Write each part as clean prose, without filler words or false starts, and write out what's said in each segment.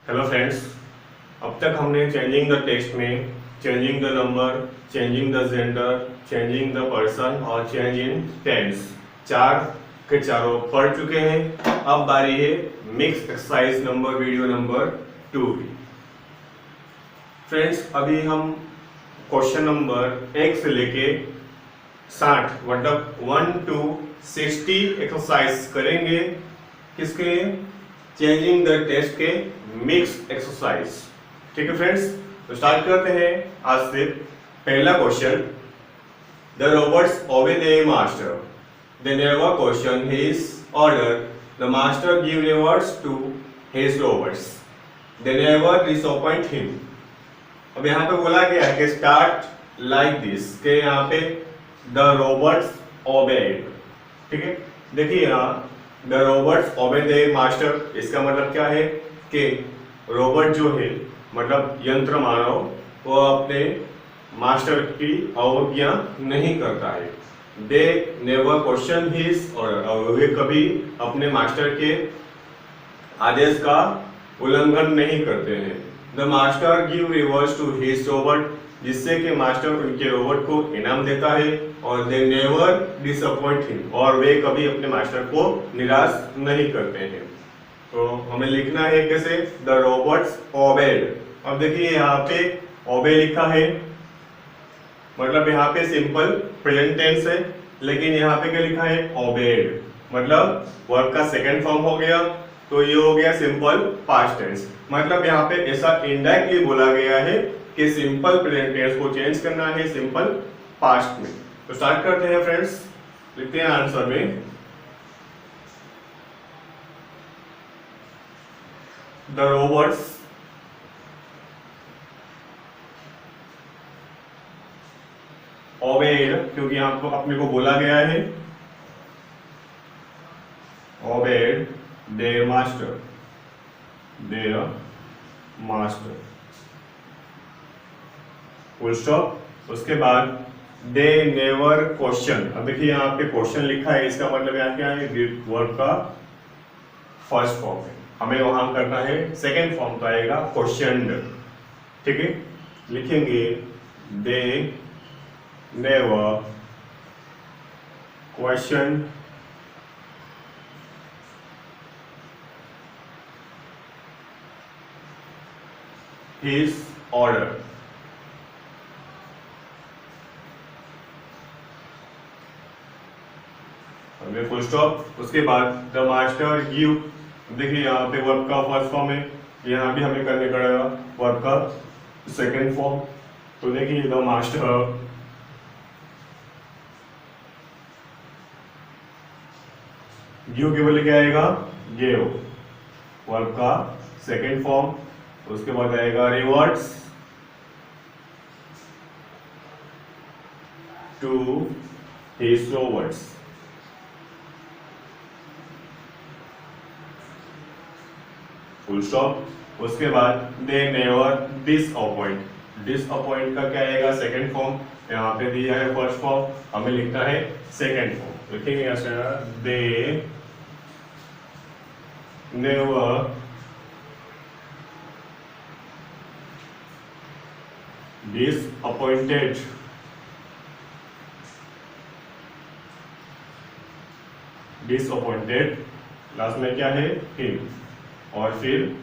Hello friends, अब तक हमने चेंजिंग द टेक्स्ट में changing the number, changing the gender, changing the person और चेंज इन टेंस चार के चारों पढ़ चुके हैं। अब बारी है mix exercise number video number 2 की। फ्रेंड्स, अभी हम क्वेश्चन नंबर 1 से लेके 60 मतलब 1 to 60 एक्सरसाइज करेंगे। किसके? चेंजिंग द टेस्ट के मिक्स एक्सरसाइज। ठीक है फ्रेंड्स, तो स्टार्ट करते हैं आज से। पहला question, the robots obey the master, they never question his order, the master give rewards to his robots, they never disappoint him. अब यहाँ पे बोला गया है कि स्टार्ट लाइक दिस, के यहाँ पे द रोबोट्स ओबेड। ठीक है, देखिए यहाँ the robots obey the master, इसका मतलब क्या है कि रोबोट जो है मतलब यंत्र मानव, वो अपने मास्टर की अवज्ञा नहीं करता है। दे नेवर क्वेश्चन हिज ऑर्डर, और वे कभी अपने मास्टर के आदेश का उल्लंघन नहीं करते हैं। The master give rewards to his robot, जिससे कि मास्टर उनके रोबोट को इनाम देता है। और दे नेवर डिसअपॉइंट हिम, और वे कभी अपने मास्टर को निराश नहीं करते हैं। तो हमें लिखना है कैसे? The robots obeyed. अब देखिए यहाँ पे ओबे लिखा है, मतलब यहाँ पे सिंपल प्रेजेंट टेंस है, लेकिन यहाँ पे क्या लिखा है? ओबेड, मतलब वर्ब का सेकंड फॉर्म हो गया, तो ये हो गया सिंपल पास्ट टेंस। मतलब यहाँ पे ऐसा इनडायरेक्टली बोला गया है कि सिंपल प्रेजेंट टेंस को चेंज करना है सिंपल पास्ट में। तो स्टार्ट करते हैं फ्रेंड्स, लिखते हैं आंसर में द रोबोट्स ओबेड, क्योंकि यहाँ को अपने को बोला गया है obeyed their master, their master, full stop. उसके बाद दे नेवर क्वेश्चन। अब देखिए यहाँ पे क्वेश्चन लिखा है, इसका मतलब यहाँ क्या है? वर्ब का फर्स्ट फॉर्म है, हमें वहां करना है सेकेंड फॉर्म, तो आएगा क्वेश्चनड। ठीक है, लिखेंगे दे never question his order, full stop. उसके बाद द मास्टर गिव, देखिए यहाँ पे वर्ब का फर्स्ट फॉर्म है, यहाँ भी हमें करने पड़ेगा वर्ब का सेकेंड फॉर्म। तो देखिए द मास्टर गिव के बोले क्या आएगा? गिव, वर्ब का सेकेंड फॉर्म। उसके बाद आएगा rewards to his robots, full stop. उसके बाद दे नेवर डिसअपॉइंट, डिसअपॉइंट का क्या आएगा? सेकंड फॉर्म, यहाँ पे दिया है फर्स्ट फॉर्म, हमें लिखना है सेकंड फॉर्म। लिखेंगे यहाँ से they never disappointed, disappointed, last में क्या है? हिम, और फिर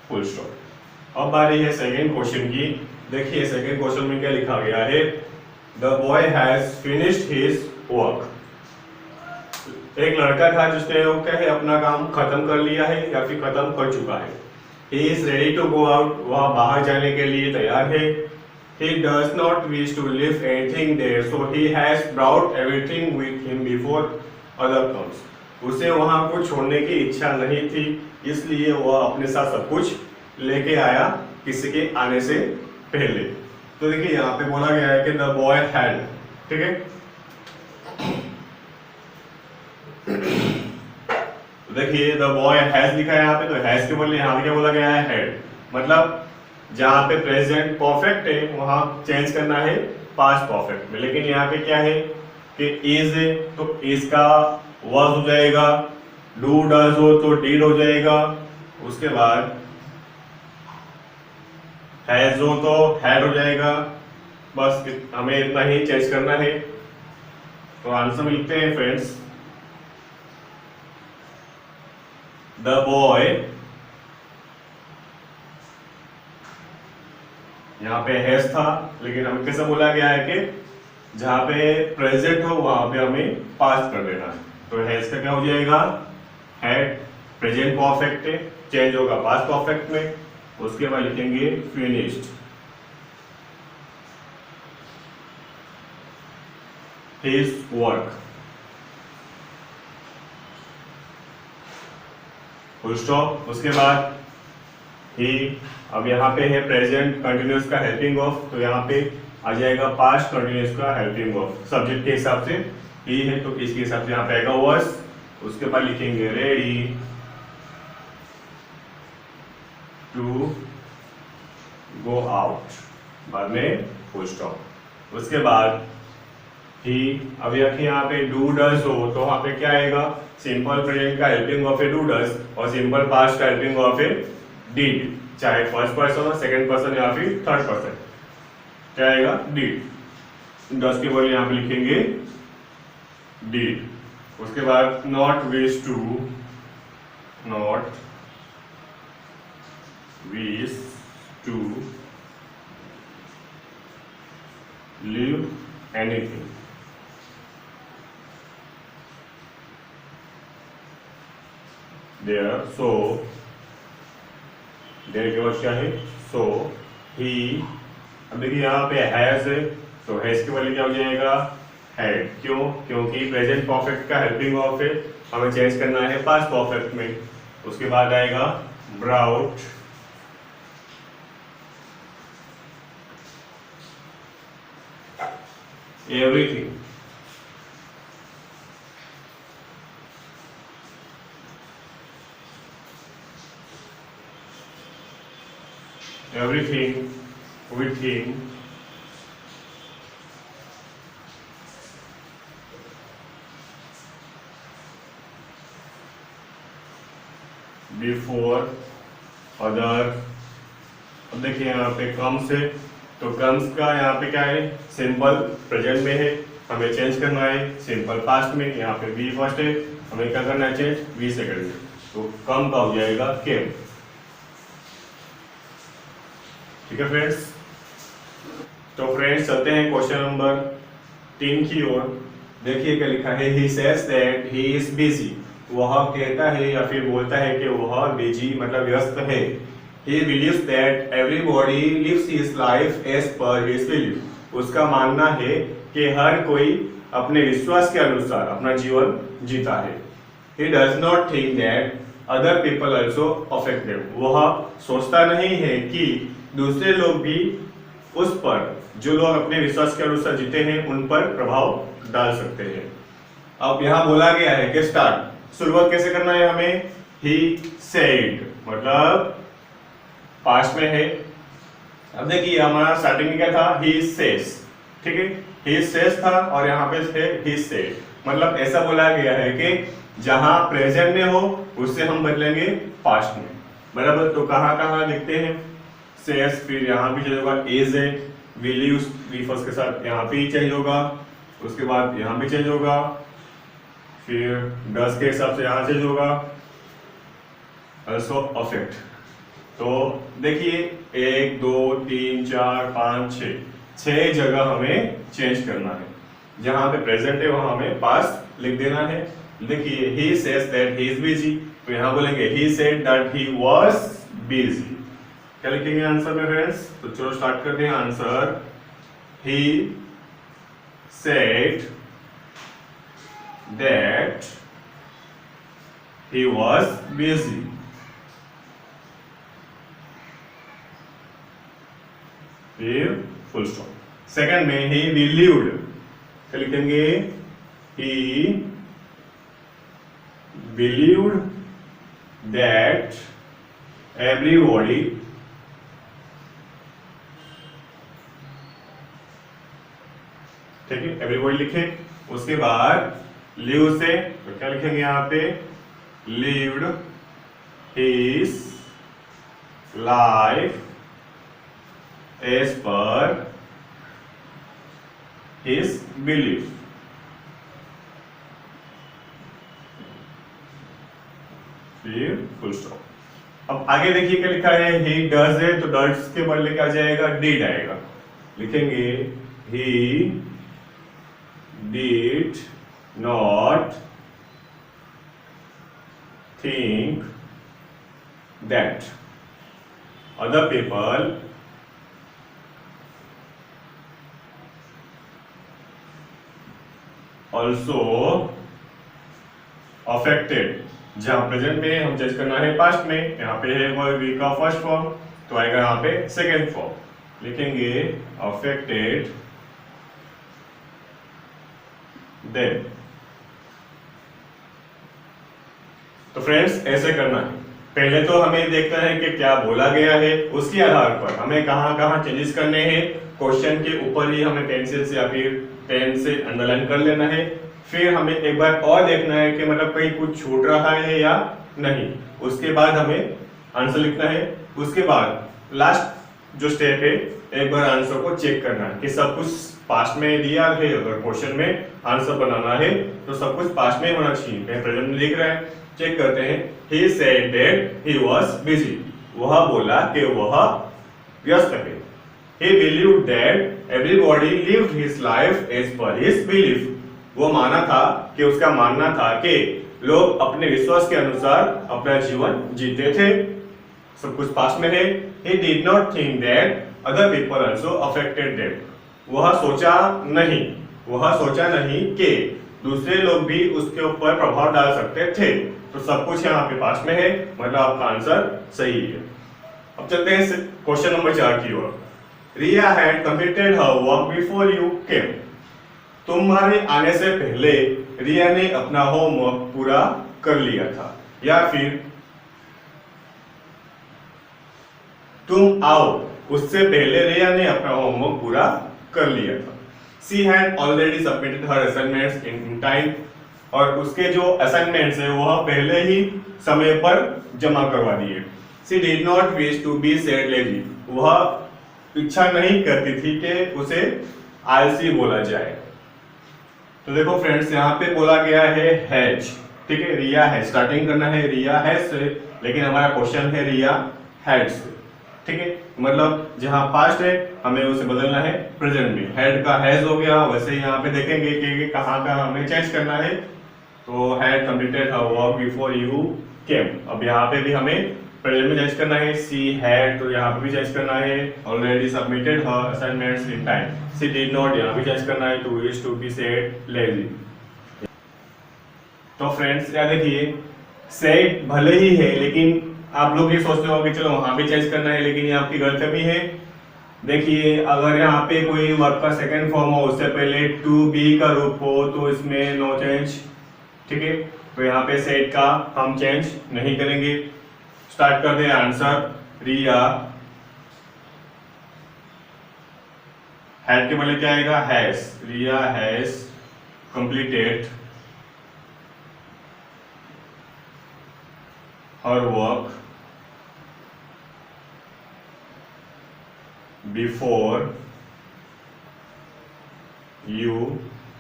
फुल स्टॉप। अब बारी है सेकेंड क्वेश्चन की। देखिए सेकेंड क्वेश्चन में क्या लिखा गया है? The boy has finished his work, एक लड़का था जिसने वो क्या है अपना काम खत्म कर लिया है या फिर खत्म कर चुका है। He is ready to go out, वह बाहर जाने के लिए तैयार है। He does not wish to leave anything there, so he has brought everything with him before other comes. उसे वहां कुछ छोड़ने की इच्छा नहीं थी, इसलिए वह अपने साथ सब कुछ लेके आया किसी के आने से पहले। तो देखिए यहाँ पे बोला गया है कि द बॉय हैड, ठीक है, तो देखिए द बॉय हैज लिखा है यहाँ पे, तो हैज के बदले यहाँ पे क्या बोला गया है? हैड। मतलब जहाँ पे प्रेजेंट परफेक्ट है वहां चेंज करना है पास्ट परफेक्ट में, लेकिन यहाँ पे क्या है कि इज है, तो इज का वाज हो जाएगा, डू डज हो तो डीड हो जाएगा। उसके बाद हैज हो तो हैड हो जाएगा, बस हमें इतना ही चेंज करना है। तो आंसर में लिखते हैं फ्रेंड्स, द बॉय, यहाँ पे हैज था लेकिन हमें कैसे बोला गया है कि जहां पे प्रेजेंट हो वहां पे हमें पास कर देना है। तो हैज का क्या हो जाएगा, हैड, प्रेजेंट परफेक्ट है, चेंज होगा पास्ट परफेक्ट में, उसके बाद लिखेंगे finished his work, full stop. उसके बाद ही, अब यहाँ पे है प्रेजेंट कंटिन्यूअस का हेल्पिंग ऑफ, तो यहाँ पे आ जाएगा पास्ट कंटिन्यूअस का हेल्पिंग ऑफ, सब्जेक्ट के हिसाब से ही है तो इसके हिसाब से यहाँ पे आएगा वर्स। उसके बाद लिखेंगे रेडी टू गो आउट, बाद में फुल स्टॉप। उसके बाद ही, अब यहाँ पे डू डज हो तो वहां पे क्या आएगा, सिंपल प्रेजेंट का helping of A do does और सिंपल पास्ट का हेल्पिंग ऑफ ए डिड, चाहे फर्स्ट पर्सन हो, सेकंड पर्सन या फिर थर्ड पर्सन, क्या आएगा डिड। डज के बदले यहाँ पे लिखेंगे डिड। उसके बाद not wish to, not wish to leave anything, there, so there के बाद क्या है, सो ही। अब देखिए यहाँ पे हैज है तो हैज के बदले क्या हो जाएगा, हैड। क्यों, क्योंकि प्रेजेंट परफेक्ट का हेल्पिंग ऑफ है, हमें चेंज करना है पास्ट परफेक्ट में। उसके बाद आएगा brought everything, everything with him before other। अब देखिए यहाँ पे कम्स है तो कम्स का यहाँ पे क्या है, सिंपल प्रेजेंट में है, हमें चेंज करना है सिंपल पास्ट में। यहाँ पे बी फर्स्ट है, हमें क्या करना है चेंज, बी सेकंड में, तो कम का हो जाएगा केम। ठीक है फ्रेंड्स, तो फ्रेंड्स चलते हैं क्वेश्चन नंबर 3 की ओर। देखिए क्या लिखा है, he says that he is busy, वह कहता है या फिर बोलता है कि वह बिजी मतलब व्यस्त है। He believes that everybody lives his life as per his belief, उसका मानना है कि हर कोई अपने विश्वास के अनुसार अपना जीवन जीता है। He does not think that other people also affect them, वह सोचता नहीं है कि दूसरे लोग भी उस पर, जो लोग अपने विश्वास के अनुसार जीते हैं, उन पर प्रभाव डाल सकते हैं। अब यहाँ बोला गया है कि स्टार्ट, शुरुआत कैसे करना है हमें, ही सेड मतलब पास्ट में है। अब देखिए हमारा स्टार्टिंग में क्या था, ही सेज, ठीक है, ही सेज था और यहाँ पे है ही सेड, मतलब ऐसा बोला गया है कि जहां प्रेजेंट में हो उससे हम बदलेंगे पास्ट में, बराबर। तो कहाँ कहाँ लिखते हैं, सेज, फिर यहाँ भी चेंज होगा, इज है, बिलीव्स बी फर्स्ट के साथ यहाँ पे ही चेंज होगा, उसके बाद यहाँ भी चेंज होगा, फिर डज के हिसाब से यहाँ चेंज होगा, also अफेक्ट। तो देखिए 1 2 3 4 5 6 जगह हमें चेंज करना है, जहां पे प्रेजेंट है वहां हमें पास्ट लिख देना है। देखिए he says that he is busy, तो यहां बोलेंगे he said that he was busy. क्या लिखेंगे आंसर में फ्रेंड्स, तो चलो स्टार्ट करते हैं answer. He said that he was busy, फिर फुल स्टॉप। सेकंड में ही बिलीव्ड, क्या लिखेंगे, ही बिलीव्ड दैट एवरीबॉडी ठीक है, एवरीबॉडी लिखे। उसके बाद लिव से तो क्या लिखेंगे यहाँ पे, lived his life as per his belief. फिर फुल स्टॉप। अब आगे देखिए क्या लिखा है, ही डज है तो डज के बदले क्या जाएगा, डिड आएगा। लिखेंगे he did not think that other people also affected। जहां प्रेजेंट में हम चेंज करना है पास्ट में, यहाँ पे है वो वी का फर्स्ट फॉर्म तो आएगा यहाँ पे सेकेंड फॉर्म। लिखेंगे affected them। तो फ्रेंड्स ऐसे करना है, पहले तो हमें देखना है कि क्या बोला गया है, उसके आधार पर हमें कहां कहां चेंजेस करने हैं, क्वेश्चन के ऊपर ही हमें पेंसिल से या फिर पेन से अंडरलाइन कर लेना है। फिर हमें एक बार और देखना है कि मतलब कहीं कुछ छूट रहा है या नहीं, उसके बाद हमें आंसर लिखना है। उसके बाद लास्ट जो स्टेप है, एक बार आंसर को चेक करना है कि सब कुछ पास्ट में दिया है। अगर क्वेश्चन में आंसर बनाना है तो सब कुछ पास्ट में होना चाहिए, प्रेजेंट में लिख रहा है। चेक करते हैं, he said that he was busy। वह बोला कि वह व्यस्त है। he believed that everybody lived his life as per his belief। वो माना था कि उसका मानना था कि लोग अपने विश्वास के अनुसार अपना जीवन जीते थे। सब कुछ पास में है। he did not think that other people also affected them। वह सोचा नहीं कि दूसरे लोग भी उसके ऊपर प्रभाव डाल सकते थे। तो सब कुछ यहाँ पे पास में है, मतलब आपका आंसर सही है। अब चलते हैं क्वेश्चन नंबर 4 की ओर। Riya had completed her work before you came. तुम्हारे आने से पहले रिया ने अपना होमवर्क पूरा कर लिया था, या फिर तुम आओ उससे पहले रिया ने अपना होमवर्क पूरा कर लिया था। She had already submitted her assignments in time। और उसके जो असाइनमेंट्स है वह पहले ही समय पर जमा करवा दिए। She did not wish to be said lazy। वह इच्छा नहीं करती थी कि उसे आलसी बोला जाए। तो देखो फ्रेंड्स, यहाँ पे बोला गया है हैज, ठीक है, रिया है, स्टार्टिंग करना है रिया हैज से, लेकिन हमारा क्वेश्चन है रिया हैड से, ठीक है। मतलब जहां पास्ट है हमें उसे बदलना है प्रेजेंट में। हेड का हैज हो गया, वैसे यहाँ पे देखेंगे कि कहाँ का हमें चेंज करना है। तो had completed her work before you केम। अब यहाँ पे भी हमें प्रेजेंट में चेंज करना है। सी हैड, तो यहाँ पे भी चेंज करना है। Already submitted her assignments in time. She did not, यहाँ भी चेंज करना है। To wish to be said lazy. तो फ्रेंड्स याद रखिए, सेड भले ही है, लेकिन आप लोग ये सोचते हो कि चलो वहां भी चेंज करना है, लेकिन ये आपकी गलती है। देखिए, अगर यहाँ पे कोई वर्ब का सेकंड फॉर्म हो, उससे पहले टू बी का रूप हो, तो इसमें नो चेंज, ठीक है। तो यहाँ पे सेड का हम चेंज नहीं करेंगे। स्टार्ट कर दे आंसर। रिया हैड के पहले क्या आएगा, has. Riya has completed her work before you.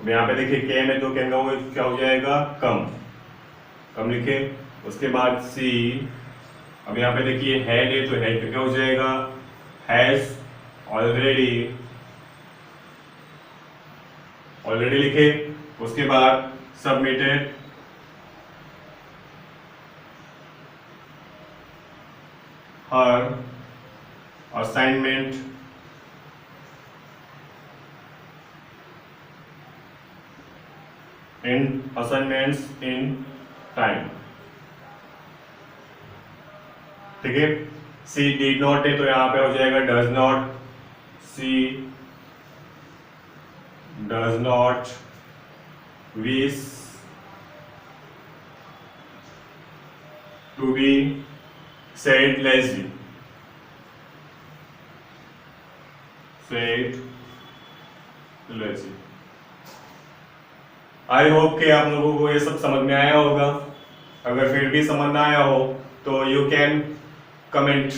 अब यहाँ पे देखिए के में तो क्या हो जाएगा, कम लिखे। उसके बाद सी, अब यहाँ पे देखिए हैड है तो हैड क्या हो जाएगा, हैज ऑलरेडी लिखे। उसके बाद submitted her assignment in time, ठीक है। सी डिड नॉट है तो यहां पे हो जाएगा does not. She does not wish to be said lazy. I hope कि आप लोगों को ये सब समझ में आया होगा। अगर फिर भी समझ ना आया हो तो यू कैन कमेंट